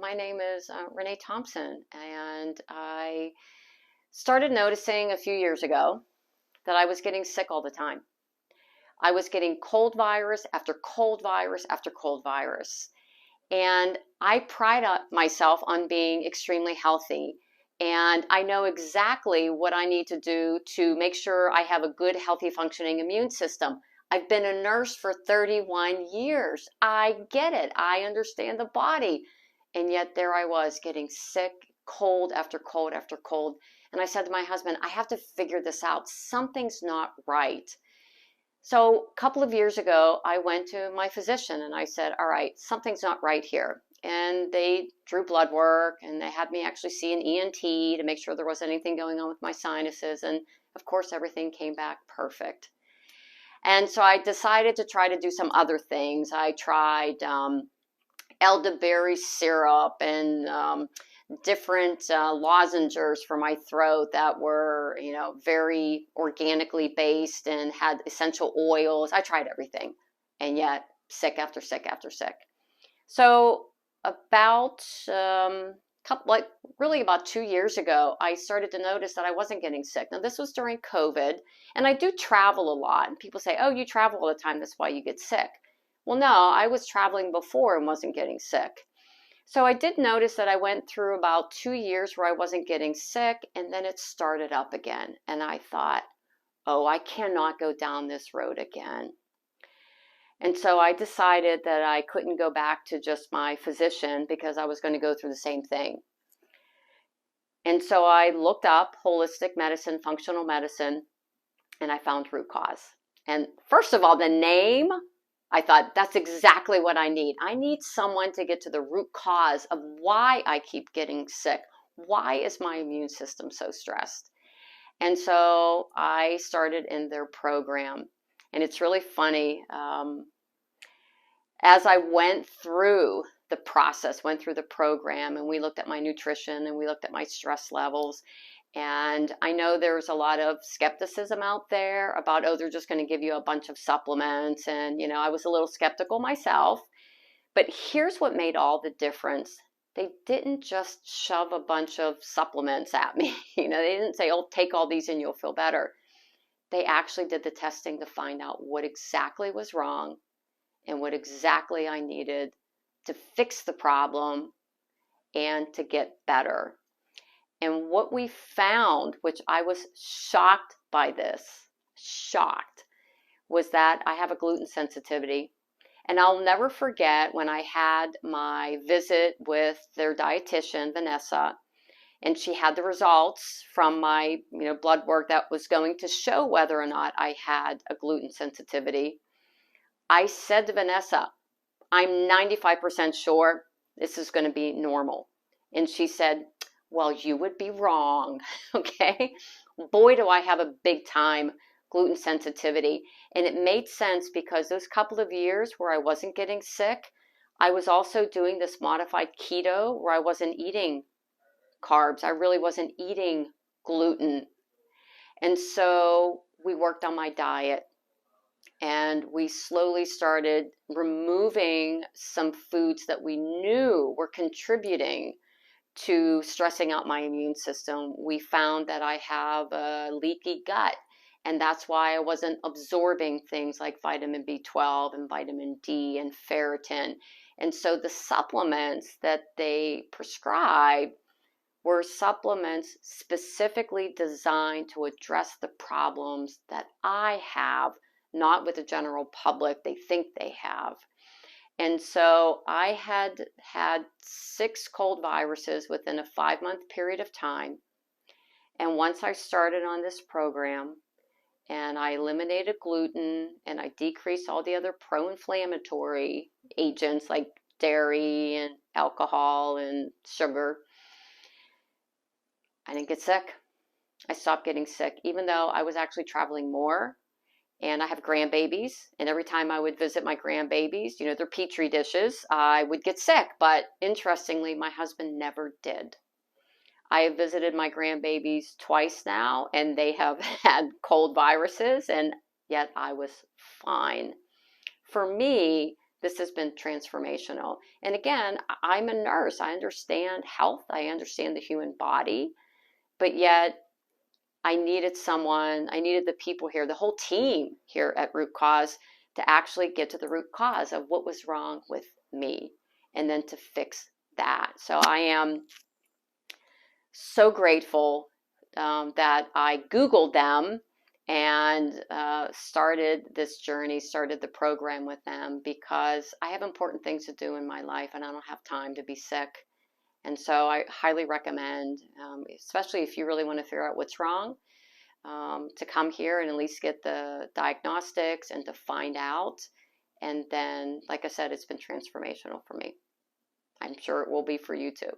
My name is Renee Thompson, and I started noticing a few years ago that I was getting sick all the time. I was getting cold virus after cold virus after cold virus. And I pride myself on being extremely healthy. And I know exactly what I need to do to make sure I have a good, healthy, functioning immune system. I've been a nurse for 31 years. I get it. I understand the body. And yet there I was getting sick, cold after cold after cold. And I said to my husband, I have to figure this out. Something's not right. So a couple of years ago, I went to my physician and I said, all right, something's not right here. And they drew blood work and they had me actually see an ENT to make sure there wasn't anything going on with my sinuses. And of course, everything came back perfect. And so I decided to try to do some other things. I tried elderberry syrup and different lozenges for my throat that were, very organically based and had essential oils. I tried everything, and yet sick after sick after sick. So about really about 2 years ago, I started to notice that I wasn't getting sick. Now this was during COVID, and I do travel a lot. And people say, "Oh, you travel all the time. That's why you get sick." Well, no, I was traveling before and wasn't getting sick. So I did notice that I went through about 2 years where I wasn't getting sick, and then it started up again. And I thought, oh, I cannot go down this road again. And so I decided that I couldn't go back to just my physician because I was going to go through the same thing. And so I looked up holistic medicine, functional medicine, and I found root cause. And first of all, the name, I thought, that's exactly what I need. I need someone to get to the root cause of why I keep getting sick. Why is my immune system so stressed? And so I started in their program. And it's really funny. As I went through the process, went through the program, and we looked at my nutrition and we looked at my stress levels. And I know there's a lot of skepticism out there about, oh, they're just going to give you a bunch of supplements. And, I was a little skeptical myself. But here's what made all the difference. They didn't just shove a bunch of supplements at me. They didn't say, oh, take all these and you'll feel better. They actually did the testing to find out what exactly was wrong and what exactly I needed to fix the problem and to get better. And what we found, which I was shocked by this, was that I have a gluten sensitivity. And I'll never forget when I had my visit with their dietitian, Vanessa, and she had the results from my blood work that was going to show whether or not I had a gluten sensitivity. I said to Vanessa, I'm 95% sure this is going to be normal. And she said, well, you would be wrong, okay? Boy, do I have a big time gluten sensitivity. And it made sense because those couple of years where I wasn't getting sick, I was also doing this modified keto where I wasn't eating carbs. I really wasn't eating gluten. And so we worked on my diet. And we slowly started removing some foods that we knew were contributing to stressing out my immune system. We found that I have a leaky gut, and that's why I wasn't absorbing things like vitamin B12 and vitamin D and ferritin. And so the supplements that they prescribed were supplements specifically designed to address the problems that I have, not with the general public they think they have. And so I had 6 cold viruses within a 5-month period of time. And once I started on this program and I eliminated gluten and I decreased all the other pro-inflammatory agents like dairy and alcohol and sugar, I didn't get sick. I stopped getting sick, even though I was actually traveling more. And I have grandbabies, and every time I would visit my grandbabies, they're petri dishes, I would get sick. But interestingly, my husband never did. I have visited my grandbabies twice now, and they have had cold viruses, and yet I was fine. For me, this has been transformational. And again, I'm a nurse. I understand health. I understand the human body, but yet I needed the people here, the whole team here at Root Cause, to actually get to the root cause of what was wrong with me and then to fix that. So I am so grateful that I Googled them and started this journey, started the program with them, because I have important things to do in my life and I don't have time to be sick. And so I highly recommend, especially if you really want to figure out what's wrong, to come here and at least get the diagnostics and to find out. And then, like I said, it's been transformational for me. I'm sure it will be for you too.